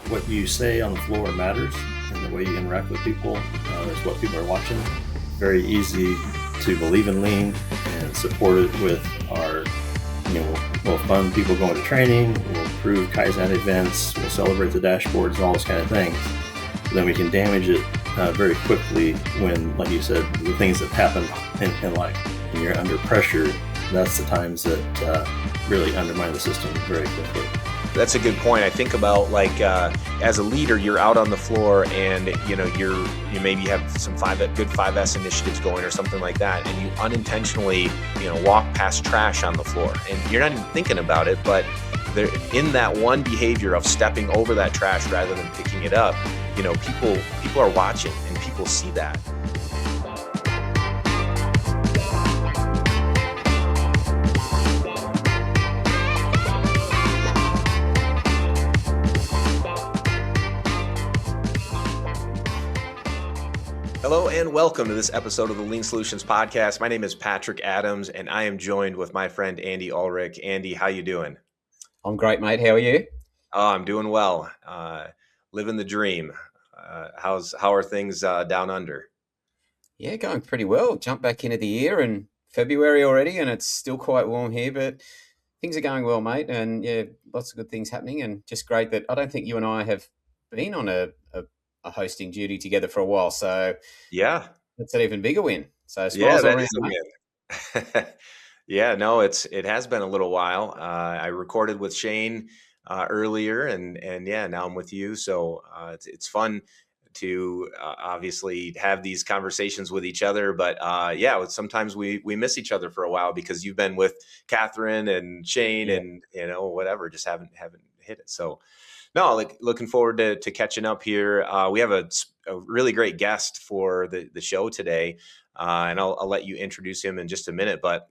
what you say on the floor matters, and the way you interact with people is what people are watching. Very easy to believe in lean and support it with our, we'll fund people going to training, we'll approve Kaizen events, we'll celebrate the dashboards and all those kind of things. But then we can damage it very quickly when, like you said, the things that happen in life. When you're under pressure, that's the times that really undermine the system very quickly. That's a good point. I think about as a leader, you're out on the floor and you maybe have some good 5S initiatives going or something like that, and you unintentionally walk past trash on the floor, and you're not even thinking about it, but in that one behavior of stepping over that trash rather than picking it up, people are watching and people see that. Hello and welcome to this episode of the Lean Solutions Podcast. My name is Patrick Adams and I am joined with my friend Andy Olrich. Andy, how you doing? I'm great, mate. How are you? Oh, I'm doing well. Living the dream. How are things down under? Yeah, going pretty well. Jumped back into the year and February already, and it's still quite warm here, but things are going well, mate. And yeah, lots of good things happening, and just great that I don't think you and I have been on a hosting duty together for a while. So yeah, that's an even bigger win. So yeah, that around, is a win. Yeah, no, it has been a little while. I recorded with Shane earlier, and yeah, now I'm with you. So it's fun to obviously have these conversations with each other. But yeah, sometimes we miss each other for a while because you've been with Catherine and Shane, and whatever, just haven't hit it. So no, looking forward to catching up here. We have a really great guest for the show today, and I'll let you introduce him in just a minute. But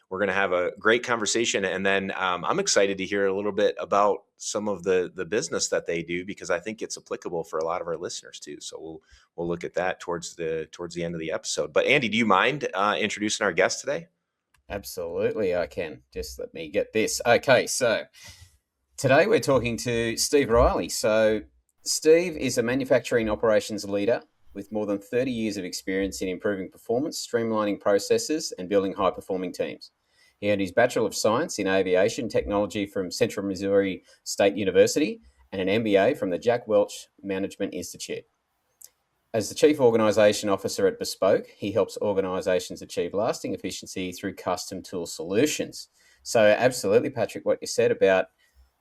we're going to have a great conversation, and then I'm excited to hear a little bit about some of the business that they do, because I think it's applicable for a lot of our listeners too. So we'll look at that towards the end of the episode. But Andy, do you mind introducing our guest today? Absolutely, I can. Just let me get this. Okay, so today we're talking to Steve Riley. So Steve is a manufacturing operations leader with more than 30 years of experience in improving performance, streamlining processes, and building high-performing teams. He earned his Bachelor of Science in Aviation Technology from Central Missouri State University and an MBA from the Jack Welch Management Institute. As the Chief Organisation Officer at Bespoke, he helps organisations achieve lasting efficiency through custom tool solutions. So absolutely, Patrick, what you said about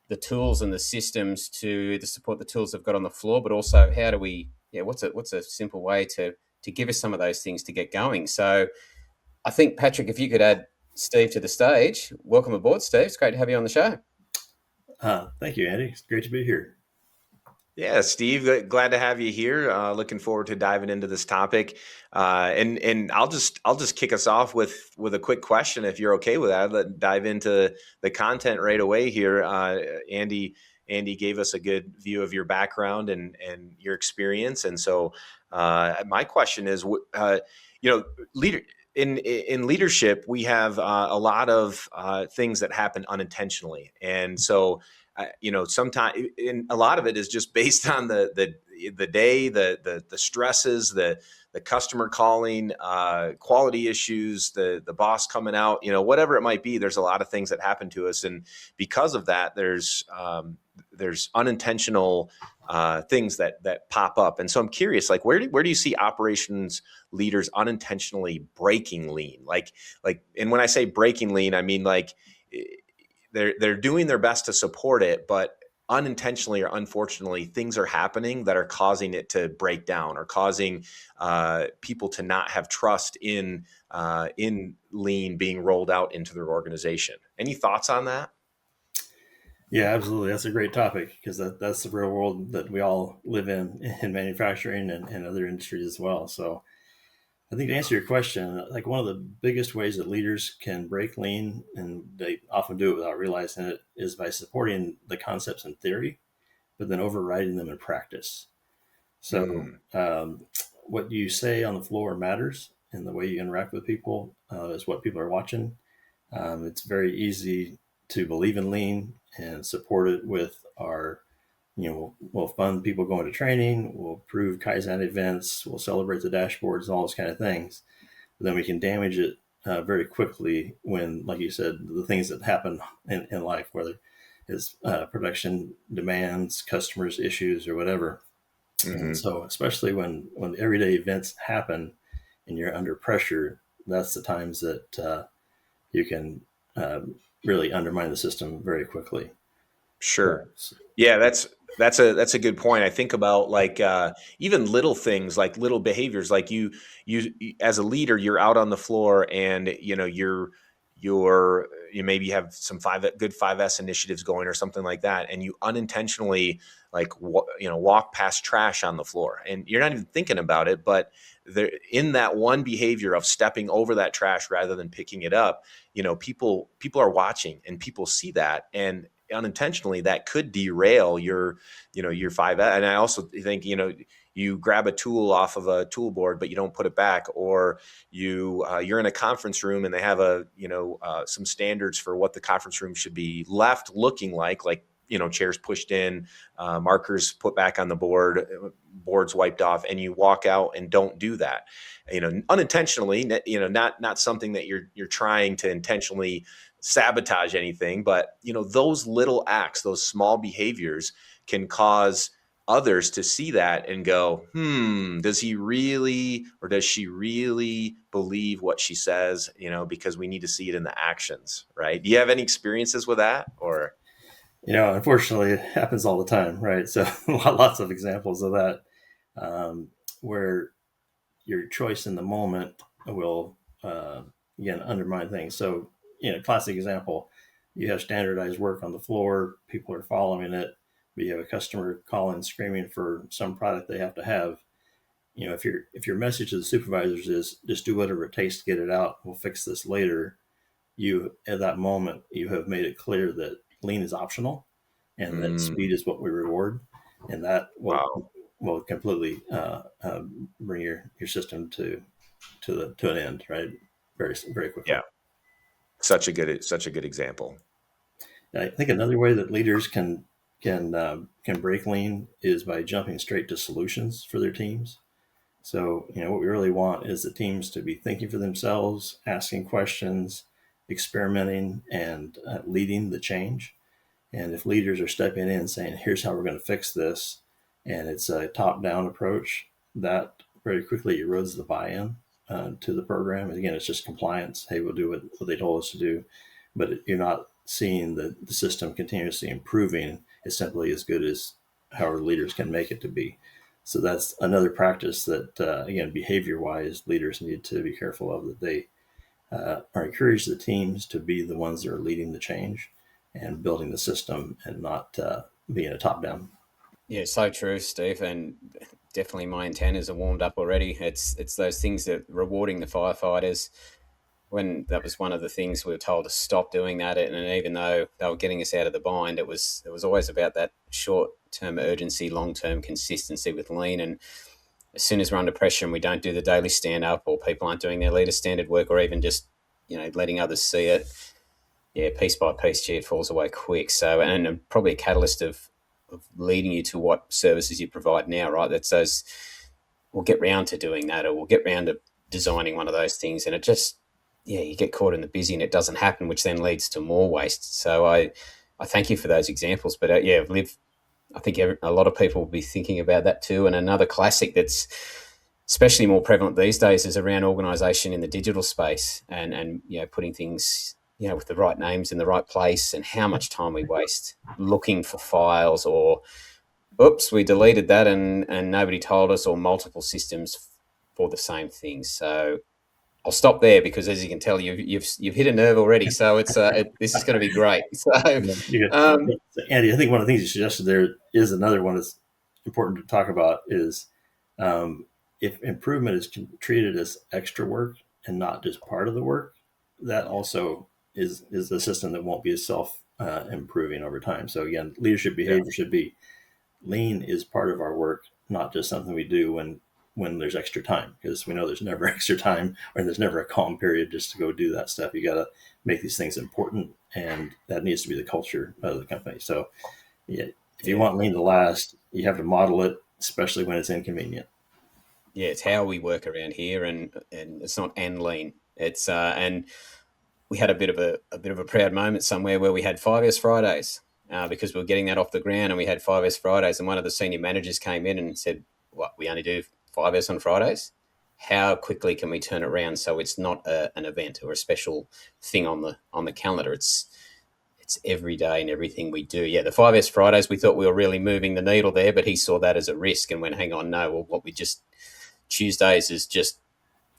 the tools and the systems to support the tools they've got on the floor, but also how do we, what's a simple way to give us some of those things to get going. So I think, Patrick, if you could add Steve to the stage. Welcome aboard, Steve. It's great to have you on the show. Thank you, Andy. It's great to be here. Yeah, Steve, glad to have you here. Looking forward to diving into this topic. And I'll just kick us off with a quick question, if you're okay with that. Let's dive into the content right away here. Andy gave us a good view of your background and your experience. And so my question is, leader in leadership, we have a lot of things that happen unintentionally, and so. Sometimes a lot of it is just based on the day, the stresses, the customer calling, quality issues, the boss coming out, whatever it might be. There's a lot of things that happen to us, and because of that, there's unintentional things that pop up. And so I'm curious, where do you see operations leaders unintentionally breaking lean? And when I say breaking lean, I mean they're doing their best to support it, but unintentionally or unfortunately, things are happening that are causing it to break down or causing people to not have trust in lean being rolled out into their organization. Any thoughts on that? Yeah, absolutely. That's a great topic, because that's the real world that we all live in manufacturing and other industries as well. So I think to answer your question, one of the biggest ways that leaders can break lean, and they often do it without realizing it, is by supporting the concepts in theory, but then overriding them in practice. So what you say on the floor matters, and the way you interact with people is what people are watching. It's very easy to believe in lean and support it with our we'll fund people going to training, we'll approve Kaizen events, we'll celebrate the dashboards and all those kind of things. But then we can damage it very quickly when, like you said, the things that happen in life, whether it's production demands, customers' issues, or whatever. And Hmm. so, especially when everyday events happen and you're under pressure, that's the times that you can uh, really undermine the system very quickly. Sure. So, Yeah, that's a good point. I think about like even little things, like little behaviors, like as a leader, you're out on the floor, and you maybe have some good 5S initiatives going or something like that, and you unintentionally walk past trash on the floor, and you're not even thinking about it, but there, in that one behavior of stepping over that trash rather than picking it up, people are watching, and people see that, and unintentionally that could derail your 5. And I also think, you grab a tool off of a tool board but you don't put it back, or you're in a conference room and they have some standards for what the conference room should be left looking like chairs pushed in, markers put back on the board, boards wiped off, and you walk out and don't do that, unintentionally, not something that you're trying to intentionally sabotage anything, but those little acts, those small behaviors can cause others to see that and go, does he really, or does she really believe what she says, because we need to see it in the actions, right? Do you have any experiences with that, or? unfortunately, it happens all the time, right? So, lots of examples of that, where your choice in the moment will again undermine things. So, classic example: you have standardized work on the floor, people are following it, but you have a customer calling screaming for some product they have to have. If your message to the supervisors is just do whatever it takes to get it out, we'll fix this later. You at that moment you have made it clear that lean is optional and that Mm, speed is what we reward, and that wow. will completely bring your system to an end, right? Very very quickly. Yeah, such a good example. I think another way that leaders can break lean is by jumping straight to solutions for their teams. So, what we really want is the teams to be thinking for themselves, asking questions, experimenting, and leading the change. And if leaders are stepping in and saying, here's how we're going to fix this, and it's a top down approach, that very quickly erodes the buy in to the program. And again, it's just compliance. Hey, we'll do what they told us to do. But you're not seeing the system continuously improving. It's simply as good as how leaders can make it to be. So that's another practice that, again, behavior wise, leaders need to be careful of, that they or encourage the teams to be the ones that are leading the change and building the system, and not being a top down. Yeah, so true, Steve, and definitely my antennas are warmed up already. It's those things that rewarding the firefighters, when that was one of the things we were told to stop doing that, and even though they were getting us out of the bind, it was always about that short term urgency, long term consistency with lean. And as soon as we're under pressure and we don't do the daily stand up, or people aren't doing their leader standard work, or even just letting others see it, yeah, piece by piece, gee, it falls away quick. So, and probably a catalyst of leading you to what services you provide now, right? That's those, we'll get round to doing that, or we'll get round to designing one of those things. And it just, yeah, you get caught in the busy and it doesn't happen, which then leads to more waste. So I thank you for those examples. But yeah, I think a lot of people will be thinking about that too. And another classic that's especially more prevalent these days is around organisation in the digital space, and putting things with the right names in the right place, and how much time we waste looking for files, or oops, we deleted that and nobody told us, or multiple systems for the same thing. So I'll stop there because, as you can tell, you've hit a nerve already. So this is going to be great. So, Yeah, um, Andy, I think one of the things you suggested there is another one that's important to talk about is, if improvement is treated as extra work and not just part of the work, that also is a system that won't be self improving over time. So again, leadership Yeah. behavior should be lean is part of our work, not just something we do when there's extra time, because we know there's never extra time, or there's never a calm period just to go do that stuff. You got to make these things important, and that needs to be the culture of the company. So, yeah, If you Yeah. want lean to last, you have to model it, especially when it's inconvenient. Yeah, it's how we work around here, and it's not and lean. It's and we had a bit of a proud moment somewhere where we had 5S Fridays because we were getting that off the ground, and we had 5S Fridays, and one of the senior managers came in and said, "What, we only do 5S on Fridays? How quickly can we turn it around so it's not an event or a special thing on the calendar? It's every day and everything we do." Yeah, the 5S Fridays, we thought we were really moving the needle there, but he saw that as a risk and went, "Hang on, no, well, what we just Tuesdays is just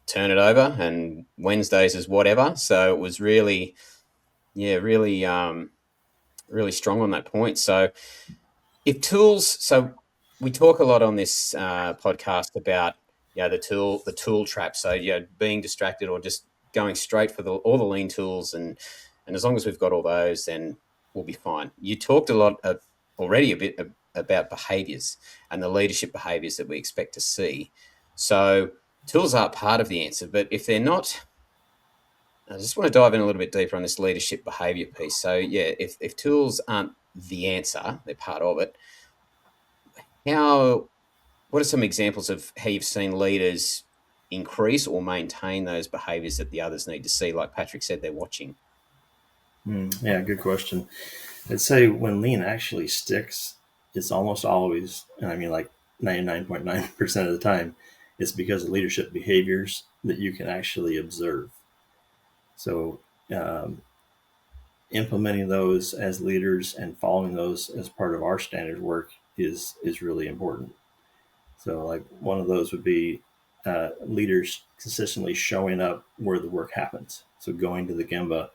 turn it over, and Wednesdays is whatever." So it was really, yeah, really strong on that point. So if tools, so we talk a lot on this podcast about the tool trap. So being distracted or just going straight for all the lean tools, and as long as we've got all those, then we'll be fine. You talked a lot already a bit about behaviors and the leadership behaviors that we expect to see. So tools are part of the answer, but if they're not, I just want to dive in a little bit deeper on this leadership behavior piece. So yeah, if tools aren't the answer, they're part of it. How What are some examples of how you've seen leaders increase or maintain those behaviors that the others need to see? Like Patrick said, they're watching. Yeah, good question. I'd say when lean actually sticks, it's almost always, and I mean like 99.9% of the time, it's because of leadership behaviors that you can actually observe. So, um, implementing those as leaders and following those as part of our standard work is really important. So, like one of those would be leaders consistently showing up where the work happens. So, going to the Gemba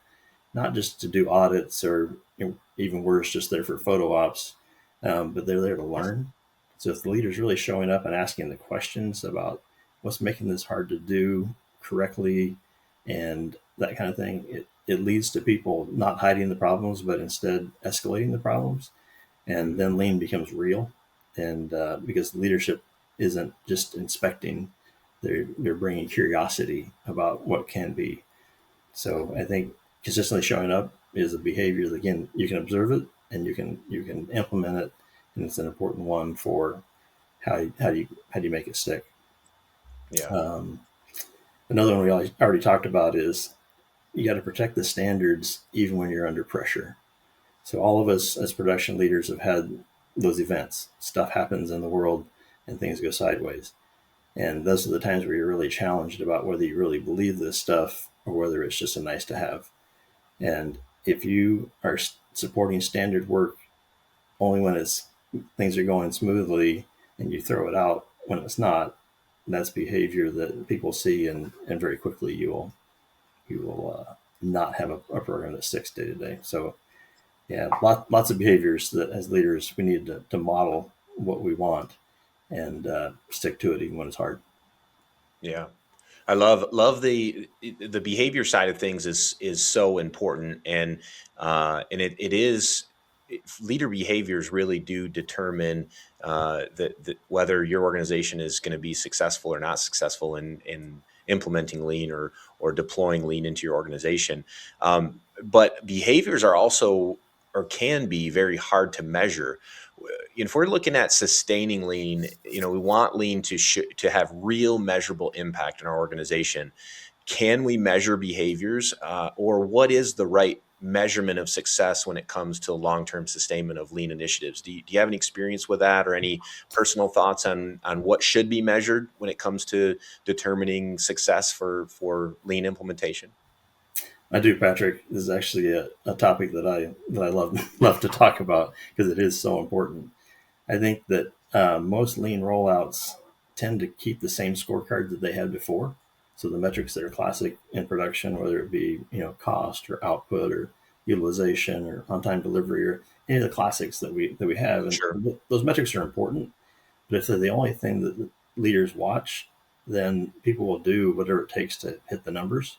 not just to do audits or even worse, just there for photo ops, but they're there to learn. So if the leader's really showing up and asking the questions about what's making this hard to do correctly and that kind of thing, it leads to people not hiding the problems, but instead escalating the problems. And then lean becomes real. And because leadership isn't just inspecting, they're bringing curiosity about what can be. So I think consistently showing up is a behavior that again you can observe it and you can implement it, and it's an important one for how do you make it stick. Yeah. Um, Another one we already talked about is you got to protect the standards even when you're under pressure. So all of us as production leaders have had those events. Stuff happens in the world and things go sideways. And those are the times where you're really challenged about whether you really believe this stuff or whether it's just a nice to have. And if you are supporting standard work only when it's things are going smoothly and you throw it out when it's not, that's behavior that people see, and very quickly you will not have a program that sticks day to day. So yeah, lots of behaviors that as leaders we need to model what we want and stick to it even when it's hard. Yeah. I love the behavior side of things is so important, and it is leader behaviors really do determine that whether your organization is going to be successful or not successful in implementing lean or deploying lean into your organization. But behaviors are also or can be very hard to measure. If we're looking at sustaining lean, we want lean to have real measurable impact in our organization. Can we measure behaviors, or what is the right measurement of success when it comes to long-term sustainment of lean initiatives? Do you have any experience with that, or any personal thoughts on what should be measured when it comes to determining success for lean implementation? I do, Patrick. This is actually a topic that I love to talk about because it is so important. I think that most lean rollouts tend to keep the same scorecard that they had before. So the metrics that are classic in production, whether it be cost or output or utilization or on-time delivery or any of the classics that we have, and Sure. those metrics are important. But if they're the only thing that the leaders watch, then people will do whatever it takes to hit the numbers,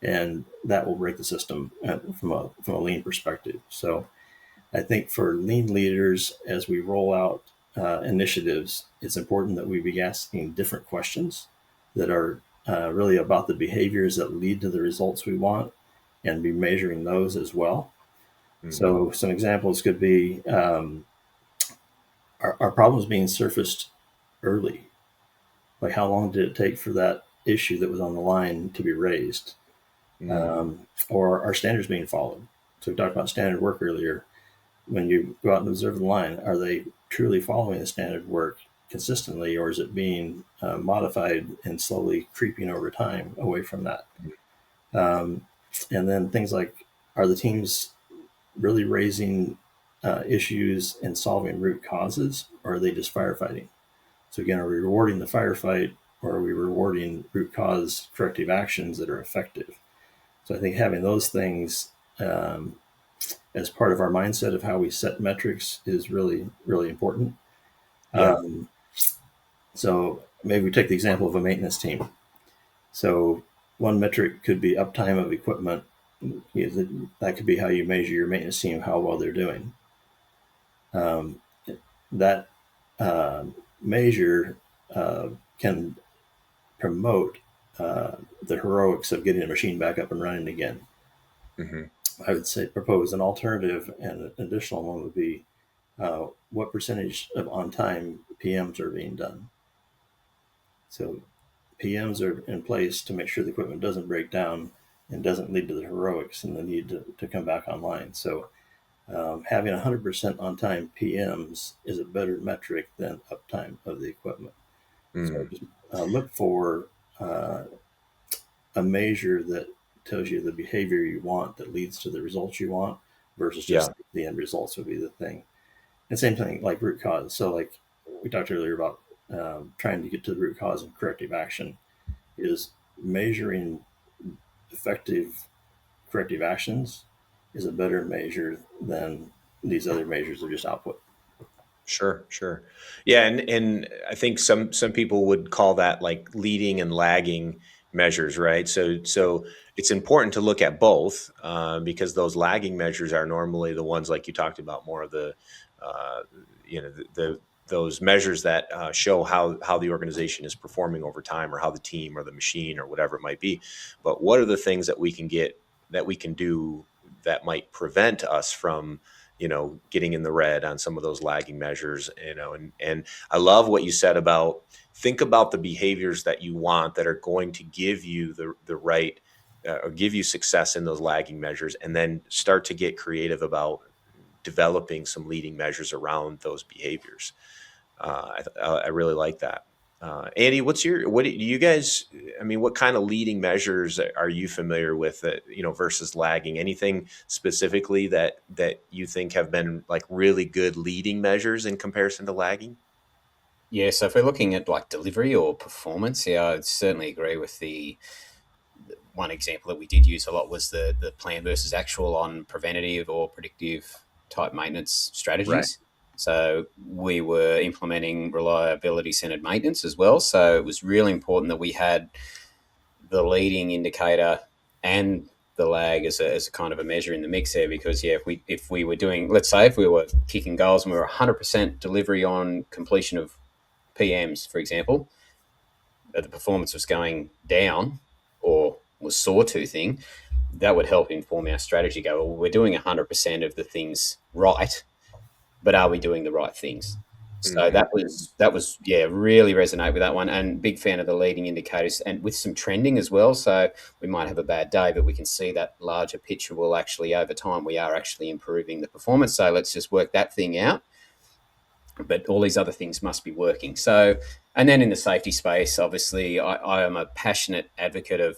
and that will break the system from a lean perspective. So I think for lean leaders, as we roll out initiatives, it's important that we be asking different questions that are really about the behaviors that lead to the results we want and be measuring those as well. Hmm. So, some examples could be are problems being surfaced early? Like how long did it take for that issue that was on the line to be raised? Mm. Or are standards being followed? So we talked about standard work earlier. When you go out and observe the line, are they truly following the standard work consistently, or is it being modified and slowly creeping over time away from that? Um, and then things like, are the teams really raising issues and solving root causes, or are they just firefighting? So again, are we rewarding the firefight, or are we rewarding root cause corrective actions that are effective? So I think having those things as part of our mindset of how we set metrics is really, really important. Yeah. Um, so maybe we take the example of a maintenance team. So one metric could be uptime of equipment. That could be how you measure your maintenance team, how well they're doing. Um, that measure can promote the heroics of getting a machine back up and running again. Hmm. I would say propose an alternative, and an additional one would be what percentage of on time PMs are being done. So PMs are in place to make sure the equipment doesn't break down and doesn't lead to the heroics and the need to come back online. So having 100% on time PMs is a better metric than uptime of the equipment. So Mm. just look for a measure that tells you the behavior you want that leads to the results you want versus just Yeah. the end results would be the thing. And same thing like root cause. So like we talked earlier about trying to get to the root cause and corrective action is measuring effective corrective actions is a better measure than these other measures of just output. Sure, sure. Yeah, and I think some people would call that like leading and lagging measures, right? So it's important to look at both because those lagging measures are normally the ones like you talked about, more of the uh, the those measures that show how the organization is performing over time, or how the team or the machine or whatever it might be. But what are the things that we can do that might prevent us from getting in the red on some of those lagging measures, and I love what you said about think about the behaviors that you want that are going to give you the right or give you success in those lagging measures, and then start to get creative about developing some leading measures around those behaviors. I really like that. Andy, what do you guys? I mean, what kind of leading measures are you familiar with that versus lagging? Anything specifically that you think have been like really good leading measures in comparison to lagging? Yeah, so if we're looking at like delivery or performance, yeah, I'd certainly agree with the one example that we did use a lot was the plan versus actual on preventative or predictive type maintenance Right. strategies. So we were implementing reliability centered maintenance as well. So it was really important that we had the leading indicator and the lag as a kind of a measure in the mix there, because yeah, if we were doing, let's say if we were kicking goals and we were 100% delivery on completion of PMs, for example, the performance was going down or was sawtoothing, that would help inform our strategy. Go, well, we're doing 100% of the things right, but are we doing the right things? So Hmm. that was yeah, really resonate with that one, and big fan of the leading indicators and with some trending as well. So we might have a bad day, but we can see that larger picture will actually over time we are actually improving the performance. So let's just work that thing out, but all these other things must be working. So, and then in the safety space, obviously, I am a passionate advocate of,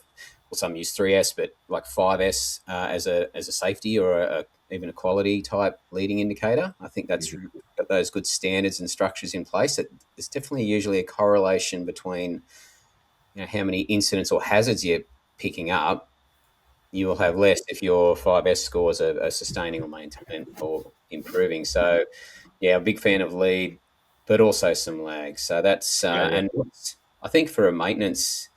well, some use 3S, but like 5S as a safety or even a quality type leading indicator. I think that's Hmm. got those good standards and structures in place. There's definitely usually a correlation between how many incidents or hazards you're picking up. You will have less if your 5S scores are sustaining or maintaining or improving. So yeah, a big fan of lead, but also some lag. So that's Yeah, yeah. and I think for a maintenance,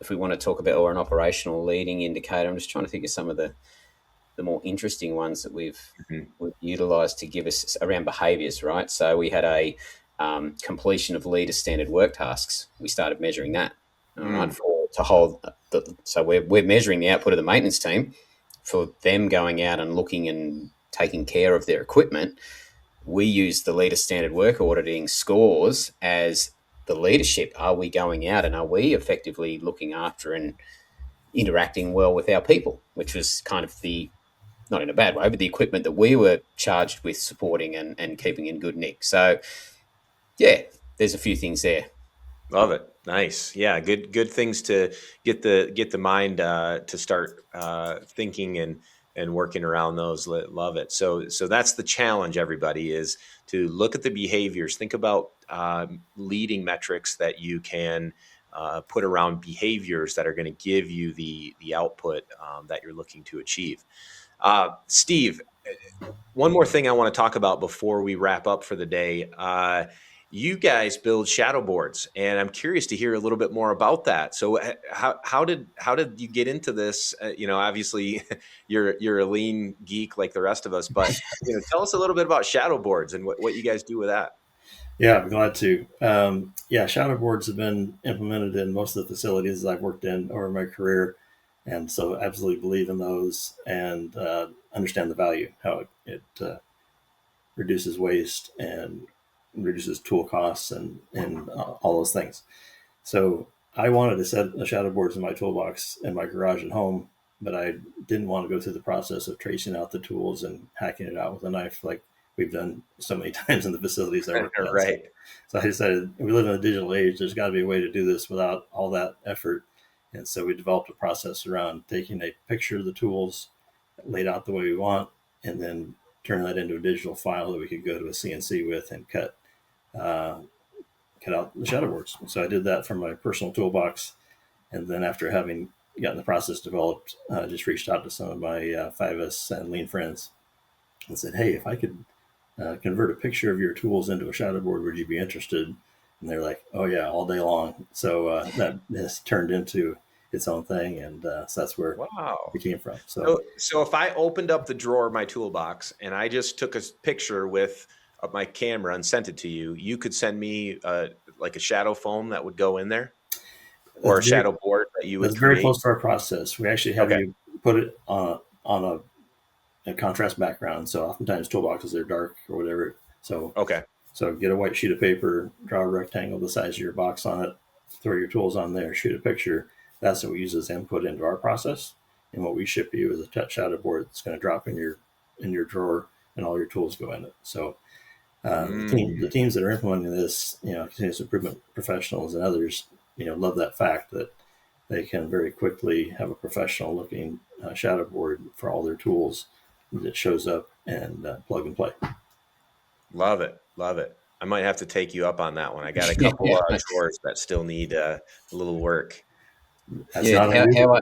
if we want to talk about or an operational leading indicator, I'm just trying to think of some of the more interesting ones that Hmm. we've utilized to give us around behaviors, right? So we had a completion of leader standard work tasks. We started measuring that, all right, Mm. for to hold. So we're measuring the output of the maintenance team for them going out and looking and taking care of their equipment. we use the leader standard work auditing scores as the leadership. Are we going out and are we effectively looking after and interacting well with our people, which was kind of the, not in a bad way, but the equipment that we were charged with supporting and keeping in good nick. So, yeah, there's a few things there. Love it. Nice. Yeah. Good things to get the mind to start thinking and working around those. Love it. So that's the challenge. Everybody is to look at the behaviors. Think about leading metrics that you can put around behaviors that are going to give you the output that you're looking to achieve. Steve, one more thing I want to talk about before we wrap up for the day. You guys build shadow boards, and I'm curious to hear a little bit more about that. So, how did you get into this? Obviously, you're a lean geek like the rest of us, but tell us a little bit about shadow boards and what you guys do with that. Yeah, I'm glad to. Yeah, shadow boards have been implemented in most of the facilities I've worked in over my career, and so absolutely believe in those and understand the value, how it reduces waste and reduces tool costs and all those things. So I wanted to set the shadow boards in my toolbox in my garage at home, but I didn't want to go through the process of tracing out the tools and hacking it out with a knife like we've done so many times in the facilities I worked at. Right. So I decided we live in a digital age. There's got to be a way to do this without all that effort. And so we developed a process around taking a picture of the tools laid out the way we want, and then turn that into a digital file that we could go to a CNC with and uh, cut out the shadow boards. So I did that from my personal toolbox, and then after having gotten the process developed, just reached out to some of my 5S and lean friends and said, "Hey, if I could convert a picture of your tools into a shadow board, would you be interested?" And they're like, "Oh yeah, all day long." So that has turned into its own thing, and so that's where Wow. it came from. So if I opened up the drawer of my toolbox and I just took a picture with my camera and sent it to you, you could send me like a shadow foam that would go in there, or that's a very shadow board that you would that's very create. close to our process. We actually have Okay. you put it on a contrast background. So oftentimes toolboxes are dark or whatever. So Okay. so get a white sheet of paper, draw a rectangle the size of your box on it, throw your tools on there, shoot a picture. That's what we use as input into our process. And what we ship you is a touch shadow board that's going to drop in your drawer, and all your tools go in it. So the Mm, teams that are implementing this, continuous improvement professionals and others, love that fact that they can very quickly have a professional looking shadow board for all their tools that shows up and plug and play. love it. Love it. I might have to take you up on that one. I got a couple Yeah, drawers that still need a little work. That's yeah. not unusual.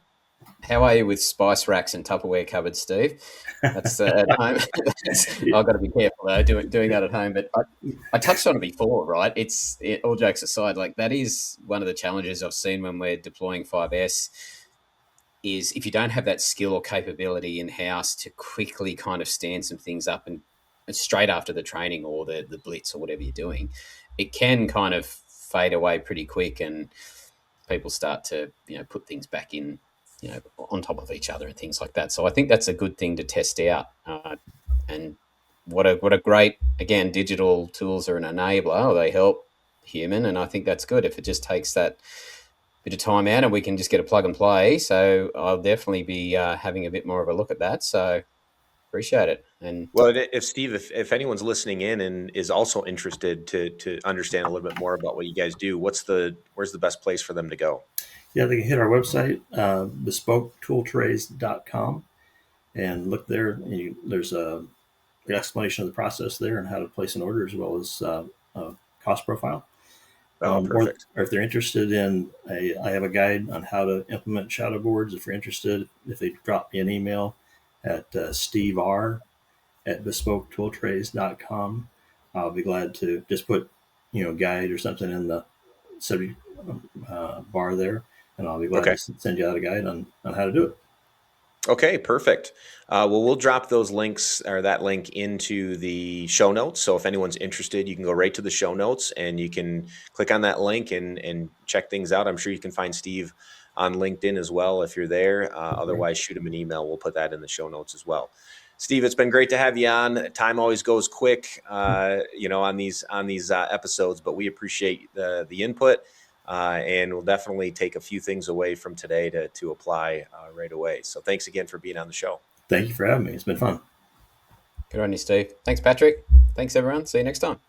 How are you with spice racks and Tupperware cupboards, Steve? That's at home. I've got to be careful though, doing that at home. But I touched on it before, right? All jokes aside, like that is one of the challenges I've seen when we're deploying 5S. Is if you don't have that skill or capability in house to quickly kind of stand some things up and straight after the training or the blitz or whatever you're doing, it can kind of fade away pretty quick, and people start to put things back in on top of each other and things like that. So I think that's a good thing to test out. And what a great, again, digital tools are an enabler. They help human, and I think that's good if it just takes that bit of time out and we can just get a plug and play. So I'll definitely be having a bit more of a look at that. So appreciate it. And Well, if Steve, if anyone's listening in and is also interested to understand a little bit more about what you guys do, where's the best place for them to go? Yeah, they can hit our website, bespoketooltrays.com, and look there. There's the explanation of the process there and how to place an order, as well as a cost profile. Oh, perfect. Or if they're interested in I have a guide on how to implement shadow boards. If you're interested, if they drop me an email at stevr@bespoketooltrays.com, I'll be glad to just put, guide or something in the subject bar there, and I'll be glad Okay. to send you out a guide on how to do it. Okay, perfect. Well, we'll drop those links or that link into the show notes. So if anyone's interested, you can go right to the show notes and you can click on that link and check things out. I'm sure you can find Steve on LinkedIn as well if you're there. Otherwise, shoot him an email. We'll put that in the show notes as well. Steve, it's been great to have you on. Time always goes quick, on these episodes, but we appreciate the input, and we'll definitely take a few things away from today to apply right away. So thanks again for being on the show. Thank you for having me. It's been fun. Good on you, Steve. Thanks, Patrick. Thanks, everyone. See you next time.